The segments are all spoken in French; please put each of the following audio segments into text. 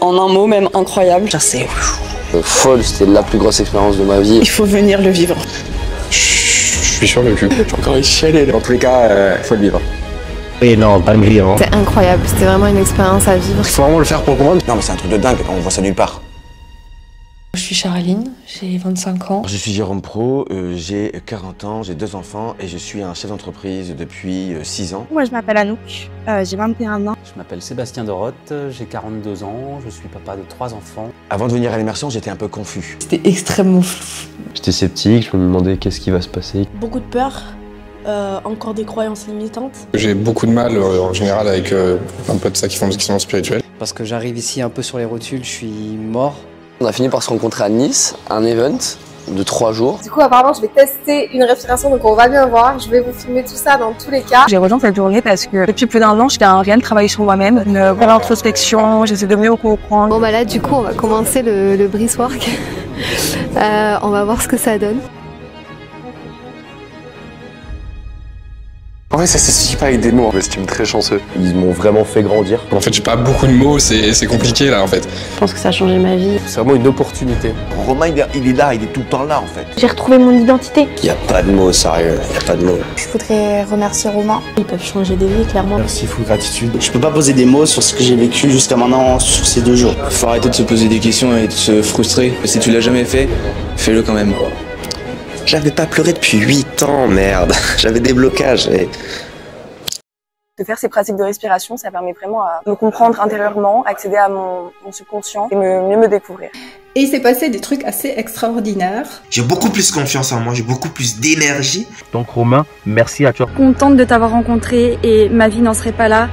En un mot, même incroyable. C'est folle, c'était la plus grosse expérience de ma vie. Il faut venir le vivre. Je suis sur le cul. J'ai encore chialé. Dans tous les cas, faut le vivre. Et non, pas le vivre. C'était incroyable, c'était vraiment une expérience à vivre. Il faut vraiment le faire pour comprendre. Non mais c'est un truc de dingue, on voit ça nulle part. Je suis Charaline, j'ai 25 ans. Je suis Jérôme Pro, j'ai 40 ans, j'ai 2 enfants et je suis un chef d'entreprise depuis 6 ans. Moi je m'appelle Anouk, j'ai 21 ans. Je m'appelle Sébastien Dorotte, j'ai 42 ans, je suis papa de 3 enfants. Avant de venir à l'immersion, j'étais un peu confus. C'était extrêmement flou. J'étais sceptique, je me demandais qu'est-ce qui va se passer. Beaucoup de peur, encore des croyances limitantes. J'ai beaucoup de mal en général avec un peu de ça qui sont spirituels. Parce que j'arrive ici un peu sur les rotules, je suis mort. On a fini par se rencontrer à Nice, un event de 3 jours. Du coup, apparemment, je vais tester une respiration, donc on va bien voir. Je vais vous filmer tout ça dans tous les cas. J'ai rejoint cette journée parce que depuis plus d'1 an, je fais un réel travail sur moi-même, une vraie introspection, j'essaie de mieux comprendre. Bon bah là, du coup, on va commencer le breath work. On va voir ce que ça donne. En fait, ça s'explique pas avec des mots. Je m'estime très chanceux. Ils m'ont vraiment fait grandir. En fait, j'ai pas beaucoup de mots, c'est compliqué là en fait. Je pense que ça a changé ma vie. C'est vraiment une opportunité. Romain, il est là, il est tout le temps là en fait. J'ai retrouvé mon identité. Il n'y a pas de mots, sérieux, il n'y a pas de mots. Je voudrais remercier Romain. Ils peuvent changer des vies, clairement. Merci, full gratitude. Je peux pas poser des mots sur ce que j'ai vécu jusqu'à maintenant sur ces 2 jours. Faut arrêter de se poser des questions et de se frustrer. Si tu l'as jamais fait, fais-le quand même. J'avais pas pleuré depuis 8 ans, merde. J'avais des blocages et... De faire ces pratiques de respiration, ça permet vraiment à me comprendre intérieurement, accéder à mon subconscient et mieux me découvrir. Et il s'est passé des trucs assez extraordinaires. J'ai beaucoup plus confiance en moi, j'ai beaucoup plus d'énergie. Donc Romain, merci à toi. Contente de t'avoir rencontré et ma vie n'en serait pas là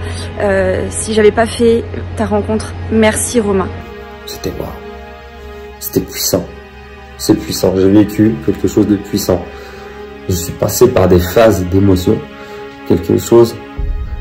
si j'avais pas fait ta rencontre. Merci Romain. C'était waouh. C'était puissant. C'est puissant. J'ai vécu quelque chose de puissant. Je suis passé par des phases d'émotion. Quelque chose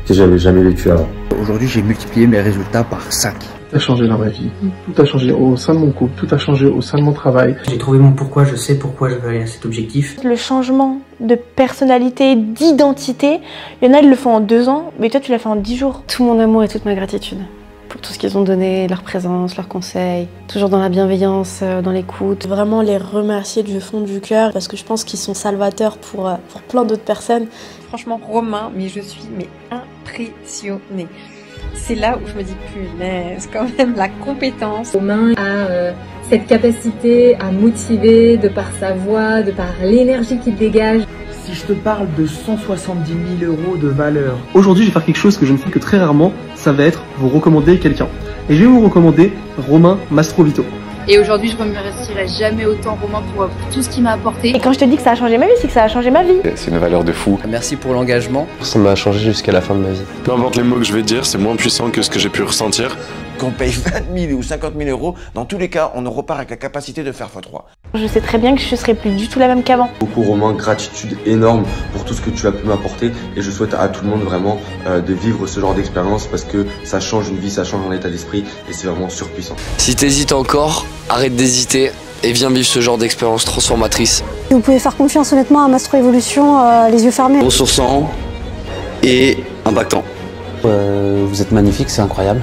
que j'avais jamais vécu avant. Aujourd'hui, j'ai multiplié mes résultats par 5. Tout a changé dans ma vie. Tout a changé au sein de mon couple, tout a changé au sein de mon travail. J'ai trouvé mon pourquoi, je sais pourquoi je veux aller à cet objectif. Le changement de personnalité, d'identité, il y en a, ils le font en 2 ans, mais toi, tu l'as fait en 10 jours. Tout mon amour et toute ma gratitude pour tout ce qu'ils ont donné, leur présence, leurs conseils, toujours dans la bienveillance, dans l'écoute. Vraiment les remercier du fond du cœur parce que je pense qu'ils sont salvateurs pour plein d'autres personnes. Franchement, Romain, mais je suis impressionnée. C'est là où je me dis, punaise, quand même, la compétence. Romain a cette capacité à motiver de par sa voix, de par l'énergie qu'il dégage. Si je te parle de 170 000 € de valeur. Aujourd'hui, je vais faire quelque chose que je ne fais que très rarement, ça va être vous recommander quelqu'un. Et je vais vous recommander Romain Mastrovito. Et aujourd'hui, je ne remercierai jamais autant Romain pour tout ce qu'il m'a apporté. Et quand je te dis que ça a changé ma vie, c'est que ça a changé ma vie. C'est une valeur de fou. Merci pour l'engagement. Ça m'a changé jusqu'à la fin de ma vie. Peu importe les mots que je vais dire, c'est moins puissant que ce que j'ai pu ressentir. Qu'on paye 20 000 ou 50 000 €, dans tous les cas, on en repart avec la capacité de faire x3. Je sais très bien que je ne serai plus du tout la même qu'avant. Beaucoup Romain, gratitude énorme pour tout ce que tu as pu m'apporter et je souhaite à tout le monde vraiment de vivre ce genre d'expérience parce que ça change une vie, ça change un état d'esprit et c'est vraiment surpuissant. Si t'hésites encore, arrête d'hésiter et viens vivre ce genre d'expérience transformatrice. Vous pouvez faire confiance honnêtement à Mastro Evolution, les yeux fermés. Ressourçant et impactant. Vous êtes magnifique, c'est incroyable.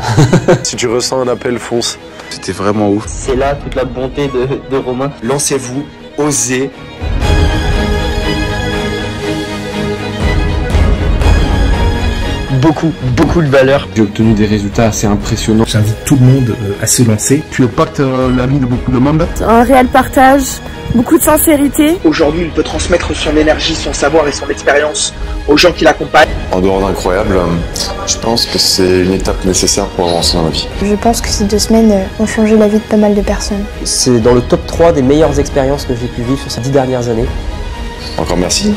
Si tu ressens un appel, fonce. C'était vraiment ouf. C'est là toute la bonté de Romain. Lancez-vous, osez. Beaucoup de valeur. J'ai obtenu des résultats assez impressionnants. J'invite tout le monde à se lancer. Tu impactes la vie de beaucoup de monde. Un réel partage, beaucoup de sincérité. Aujourd'hui, il peut transmettre son énergie, son savoir et son expérience aux gens qui l'accompagnent. En dehors d'incroyable, je pense que c'est une étape nécessaire pour avancer dans la vie. Je pense que ces 2 semaines ont changé la vie de pas mal de personnes. C'est dans le top 3 des meilleures expériences que j'ai pu vivre sur ces 10 dernières années. Encore merci.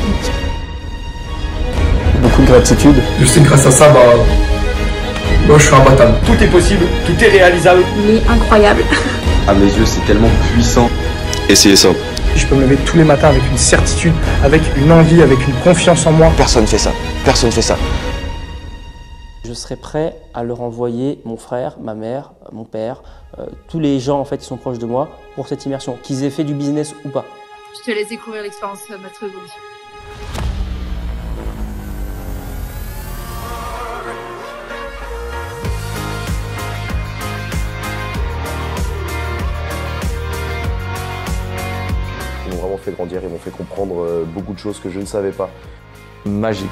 Beaucoup de gratitude. Je sais que grâce à ça, moi je suis imbattable. Tout est possible, tout est réalisable. Il est incroyable. À mes yeux, c'est tellement puissant. Essayez ça. Je peux me lever tous les matins avec une certitude, avec une envie, avec une confiance en moi. Personne fait ça, personne fait ça. Je serai prêt à leur envoyer mon frère, ma mère, mon père, tous les gens en fait qui sont proches de moi pour cette immersion, qu'ils aient fait du business ou pas. Je te laisse découvrir l'expérience Mastro Evolution. fait grandir, ils m'ont fait comprendre beaucoup de choses que je ne savais pas. Magique.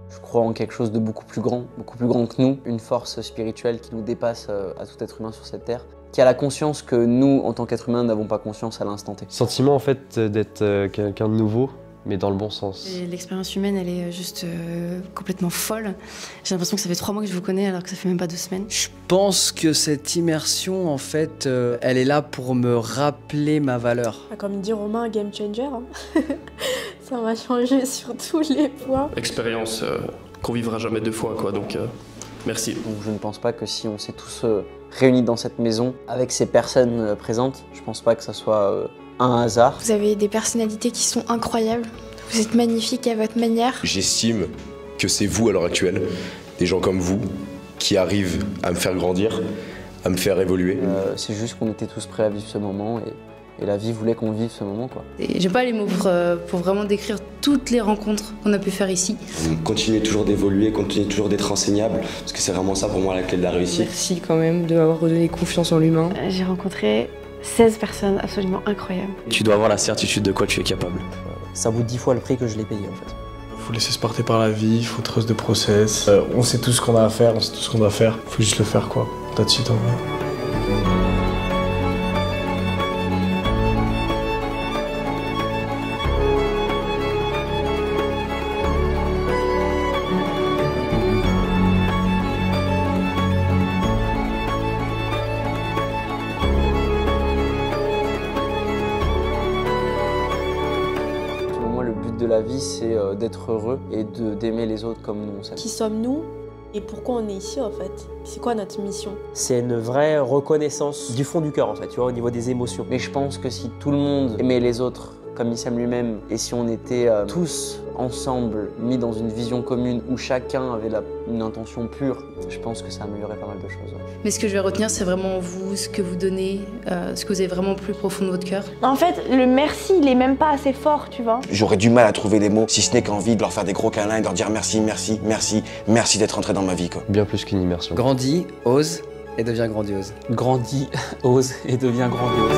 Je crois en quelque chose de beaucoup plus grand que nous, une force spirituelle qui nous dépasse à tout être humain sur cette terre, qui a la conscience que nous, en tant qu'être humain, n'avons pas conscience à l'instant T. Sentiment en fait d'être quelqu'un de nouveau, mais dans le bon sens. L'expérience humaine, elle est juste complètement folle. J'ai l'impression que ça fait 3 mois que je vous connais alors que ça fait même pas 2 semaines. Je pense que cette immersion, en fait, elle est là pour me rappeler ma valeur. Comme dit Romain, game changer. Hein. Ça m'a changé sur tous les points. Expérience qu'on vivra jamais 2 fois, quoi, donc merci. Donc je ne pense pas que si on s'est tous réunis dans cette maison, avec ces personnes présentes, je pense pas que ça soit un hasard. Vous avez des personnalités qui sont incroyables. Vous êtes magnifiques à votre manière. J'estime que c'est vous à l'heure actuelle, des gens comme vous, qui arrivent à me faire grandir, à me faire évoluer. C'est juste qu'on était tous prêts à vivre ce moment et la vie voulait qu'on vive ce moment, quoi. J'ai pas les mots pour vraiment décrire toutes les rencontres qu'on a pu faire ici. Continuez toujours d'évoluer, continuez toujours d'être enseignable, parce que c'est vraiment ça pour moi la clé de la réussite. Merci quand même de m'avoir redonné confiance en l'humain. J'ai rencontré 16 personnes absolument incroyables. Tu dois avoir la certitude de quoi tu es capable. Ça vaut 10 fois le prix que je l'ai payé en fait. Faut laisser se porter par la vie, faut trust de process. On sait tout ce qu'on a à faire, on sait tout ce qu'on doit faire. Faut juste le faire quoi. That's it en vrai. De la vie, c'est d'être heureux et d'aimer les autres comme nous on s'aime. Qui sommes-nous et pourquoi on est ici en fait? C'est quoi notre mission? C'est une vraie reconnaissance du fond du cœur en fait, tu vois, au niveau des émotions. Mais je pense que si tout le monde aimait les autres comme il s'aime lui-même et si on était tous ensemble mis dans une vision commune où chacun avait une intention pure, je pense que ça améliorerait pas mal de choses. Mais ce que je vais retenir, c'est vraiment vous, ce que vous donnez, ce que vous avez vraiment au plus profond de votre cœur. En fait, le merci, il est même pas assez fort, tu vois. J'aurais du mal à trouver les mots, si ce n'est qu'envie de leur faire des gros câlins et de leur dire merci, merci, merci, merci d'être entré dans ma vie, quoi. Bien plus qu'une immersion. Grandis, ose et deviens grandiose. Grandis, ose et deviens grandiose.